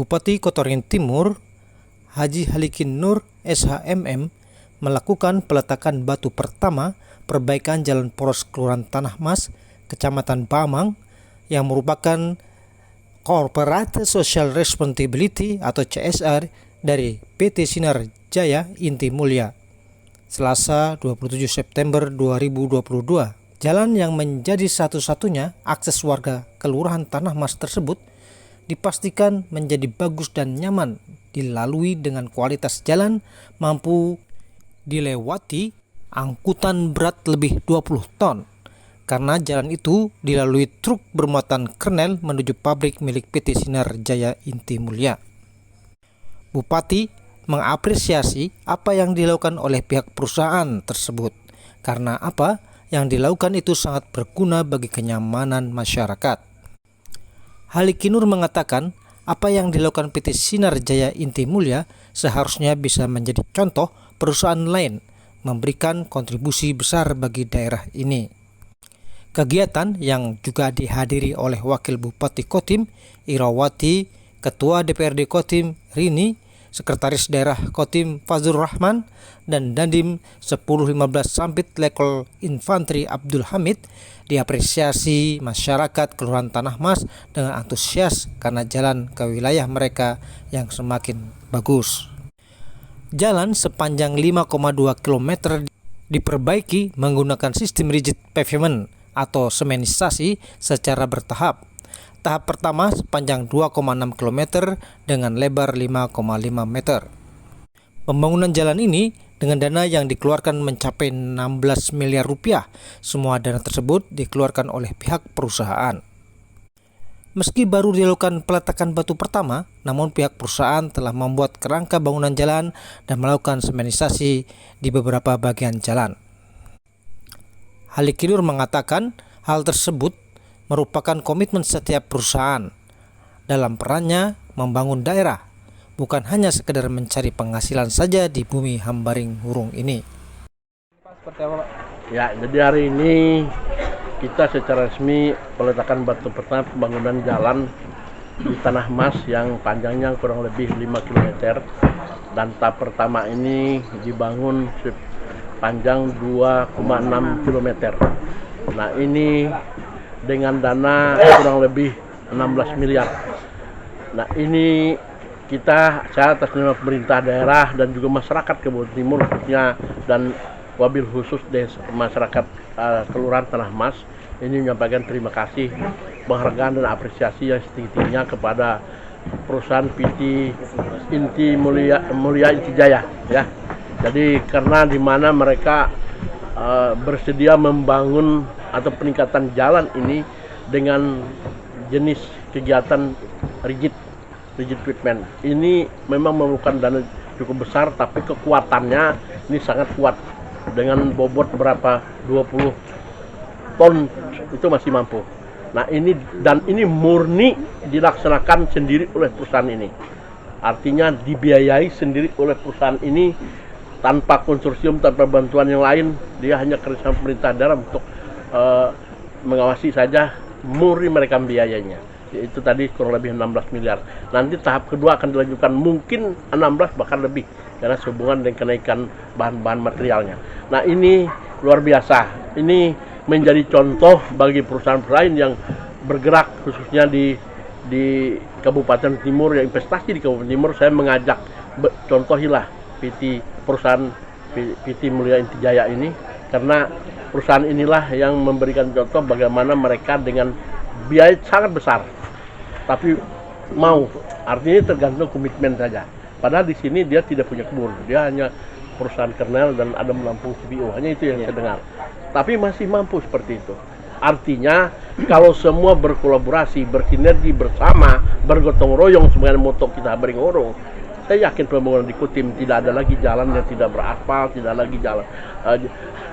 Bupati Kota Ringan Timur, Haji Halikin Nur SHMM, melakukan peletakan batu pertama perbaikan jalan poros Kelurahan Tanah Mas, Kecamatan Bamang, yang merupakan Corporate Social Responsibility atau CSR dari PT Sinar Jaya Inti Mulia, Selasa 27 September 2022. Jalan yang menjadi satu-satunya akses warga Kelurahan Tanah Mas tersebut dipastikan menjadi bagus dan nyaman dilalui dengan kualitas jalan mampu dilewati angkutan berat lebih 20 ton. Karena jalan itu dilalui truk bermuatan kernel menuju pabrik milik PT Sinar Jaya Inti Mulia. Bupati mengapresiasi apa yang dilakukan oleh pihak perusahaan tersebut. Karena apa yang dilakukan itu sangat berguna bagi kenyamanan masyarakat. Halikinur mengatakan apa yang dilakukan PT Sinar Jaya Inti Mulia seharusnya bisa menjadi contoh perusahaan lain memberikan kontribusi besar bagi daerah ini. Kegiatan yang juga dihadiri oleh Wakil Bupati Kotim Irawati, Ketua DPRD Kotim Rini, Sekretaris Daerah Kotim Fazlur Rahman, dan Dandim 1015 Sampit Letkol Infantri Abdul Hamid, diapresiasi masyarakat Kelurahan Tanah Mas dengan antusias karena jalan ke wilayah mereka yang semakin bagus. Jalan sepanjang 5,2 km diperbaiki menggunakan sistem rigid pavement atau semenisasi secara bertahap. Tahap pertama sepanjang 2,6 km dengan lebar 5,5 meter. Pembangunan jalan ini dengan dana yang dikeluarkan mencapai 16 miliar rupiah. Semua dana tersebut dikeluarkan oleh pihak perusahaan. Meski baru dilakukan peletakan batu pertama, namun pihak perusahaan telah membuat kerangka bangunan jalan dan melakukan semenisasi di beberapa bagian jalan. Halikinur mengatakan hal tersebut merupakan komitmen setiap perusahaan dalam perannya membangun daerah, bukan hanya sekedar mencari penghasilan saja di bumi Hambaring Hurung ini. Ya, jadi hari ini kita secara resmi peletakan batu pertama pembangunan jalan di Tanah Mas yang panjangnya kurang lebih 5 km, dan tahap pertama ini dibangun sepanjang 2,6 km. Nah, ini dengan dana kurang lebih 16 miliar. Nah, ini saya atas nama pemerintah daerah dan juga masyarakat Kabupaten Timur khususnya dan wabil khusus masyarakat Kelurahan Tanah Mas ini menyampaikan terima kasih, penghargaan dan apresiasi yang setinggi-tingginya kepada perusahaan PT Inti Mulia Inti Jaya, ya. Jadi karena di mana mereka bersedia membangun atau peningkatan jalan ini dengan jenis kegiatan rigid treatment. Ini memang memerlukan dana cukup besar, tapi kekuatannya ini sangat kuat. Dengan bobot berapa 20 ton itu masih mampu. Nah, ini murni dilaksanakan sendiri oleh perusahaan ini. Artinya dibiayai sendiri oleh perusahaan ini tanpa konsorsium, tanpa bantuan yang lain. Dia hanya kerjasama pemerintah daerah untuk mengawasi saja, murni mereka biayanya. Itu tadi kurang lebih 16 miliar. Nanti tahap kedua akan dilanjutkan mungkin 16 bahkan lebih karena sehubungan dengan kenaikan bahan-bahan materialnya. Nah, ini luar biasa. Ini menjadi contoh bagi perusahaan-perusahaan yang bergerak khususnya di Kabupaten Timur, yang investasi di Kabupaten Timur. Saya mengajak contohilah perusahaan PT Mulia Inti Jaya ini, karena perusahaan inilah yang memberikan contoh bagaimana mereka dengan biaya sangat besar tapi mau, artinya tergantung komitmen saja. Padahal di sini dia tidak punya kebun, dia hanya perusahaan kernel dan ada menampung CPO, hanya itu yang saya dengar. Tapi masih mampu seperti itu. Artinya kalau semua berkolaborasi, bersinergi bersama, bergotong royong sebagai moto kita Hambaring Hurung, saya yakin pembangunan di Kotim tidak ada lagi jalan yang tidak beraspal, tidak lagi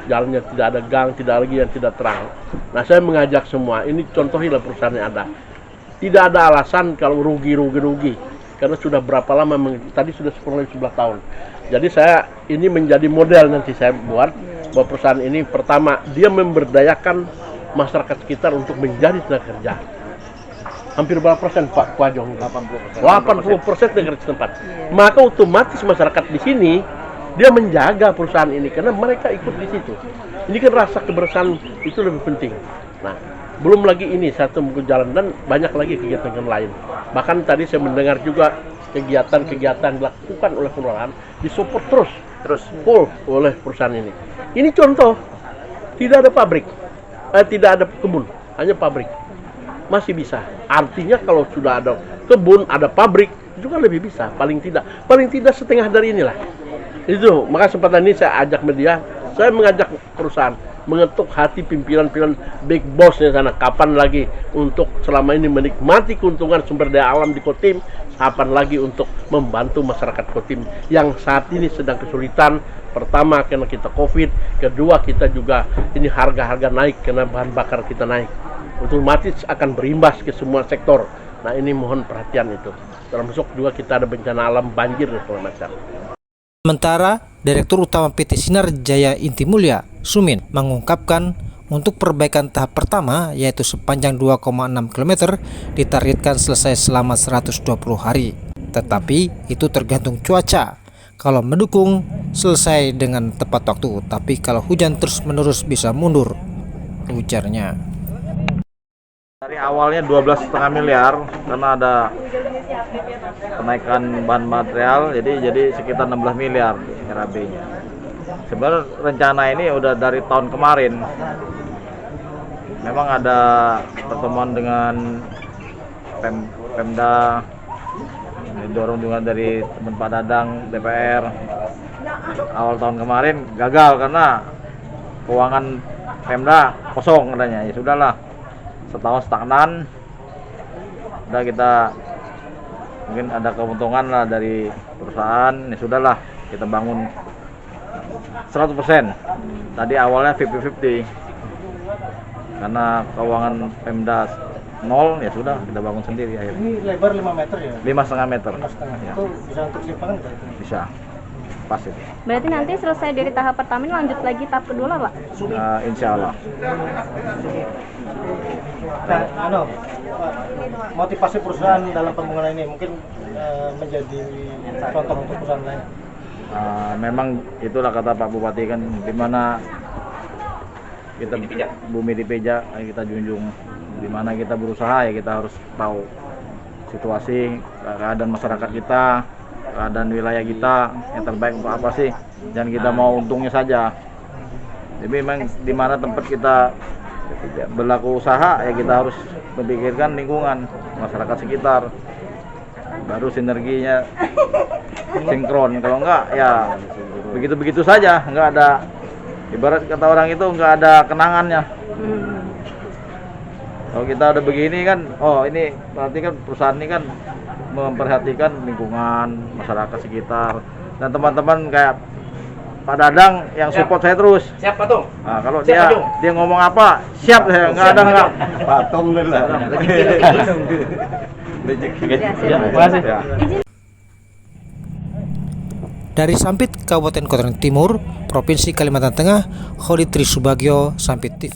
jalannya tidak ada gang, tidak lagi yang tidak terang. Nah, saya mengajak semua, ini contohilah perusahaan yang ada. Tidak ada alasan kalau rugi, karena sudah berapa lama, tadi sudah 11 tahun. Jadi ini menjadi model nanti saya buat bahwa perusahaan ini pertama dia memberdayakan masyarakat sekitar untuk menjadi tenaga kerja. Hampir berapa persen Pak Kuajong? 80%. 80% negara setempat. Maka otomatis masyarakat di sini dia menjaga perusahaan ini karena mereka ikut di situ. Ini kan rasa kebersamaan itu lebih penting. Nah, belum lagi ini satu jalan dan banyak lagi kegiatan lain. Bahkan tadi saya mendengar juga kegiatan-kegiatan dilakukan oleh kelurahan disupport terus full oleh perusahaan ini. Ini contoh, tidak ada pabrik, tidak ada kebun, hanya pabrik. Masih bisa. Artinya kalau sudah ada kebun, ada pabrik, juga lebih bisa. Paling tidak setengah dari inilah. Itu, maka kesempatan ini saya ajak media, saya mengajak perusahaan mengetuk hati pimpinan-pimpinan big bossnya sana. Kapan lagi untuk selama ini menikmati keuntungan sumber daya alam di Kotim, kapan lagi untuk membantu masyarakat Kotim yang saat ini sedang kesulitan. Pertama karena kita COVID, kedua kita juga ini harga-harga naik karena bahan bakar kita naik. Otomatis akan berimbas ke semua sektor. Nah ini mohon perhatian itu. Termasuk juga kita ada bencana alam banjir dan segala macam. Sementara Direktur Utama PT Sinar Jaya Inti Mulia, Sumin, mengungkapkan untuk perbaikan tahap pertama yaitu sepanjang 2,6 km ditargetkan selesai selama 120 hari. Tetapi itu tergantung cuaca. Kalau mendukung selesai dengan tepat waktu, tapi kalau hujan terus-menerus bisa mundur, ujarnya. Dari awalnya 12,5 miliar karena ada kenaikan bahan material, jadi sekitar 16 miliar RAB-nya. Sebenarnya rencana ini udah dari tahun kemarin. Memang ada pertemuan dengan Pemda, didorong juga dari teman Pak Dadang, DPR. Awal tahun kemarin gagal karena keuangan Pemda kosong katanya. Ya sudahlah, setahun stagnan. Udah kita mungkin ada keuntungan lah dari perusahaan, ya sudahlah kita bangun 100%. Tadi awalnya 50-50 karena keuangan Pemda nol, ya sudah kita bangun sendiri akhirnya. Ini lebar 5 meter ya? 5,5 meter. 5,5. Ya. Itu bisa untuk simpangan nggak? Bisa, pas itu. Berarti nanti selesai dari tahap pertama ini lanjut lagi tahap kedua lah, Pak? Insya Allah. Nah, motivasi perusahaan dalam pembangunan ini mungkin menjadi contoh untuk perusahaan lain. Memang itulah kata Pak Bupati kan, dimana kita bumi dipijak, kita junjung. Dimana kita berusaha ya kita harus tahu situasi, keadaan masyarakat kita, keadaan wilayah kita yang terbaik untuk apa sih. Jangan kita mau untungnya saja. Jadi memang dimana tempat kita berlaku usaha ya kita harus memikirkan lingkungan, masyarakat sekitar. Baru sinerginya sinkron. Kalau enggak ya begitu-begitu saja, enggak ada, ibarat kata orang itu enggak ada kenangannya. Kalau kita udah begini kan, oh ini berarti kan perusahaan ini kan memperhatikan lingkungan, masyarakat sekitar, dan teman-teman kayak Pak Dadang yang support saya terus. Siap Patung. Nah, kalau dia ngomong apa, siap saya, nggak ada nggak. Patung dulu lah. Dari Sampit, Kabupaten Kota Timur, Provinsi Kalimantan Tengah, Holid Trisubagyo, Sampit TV.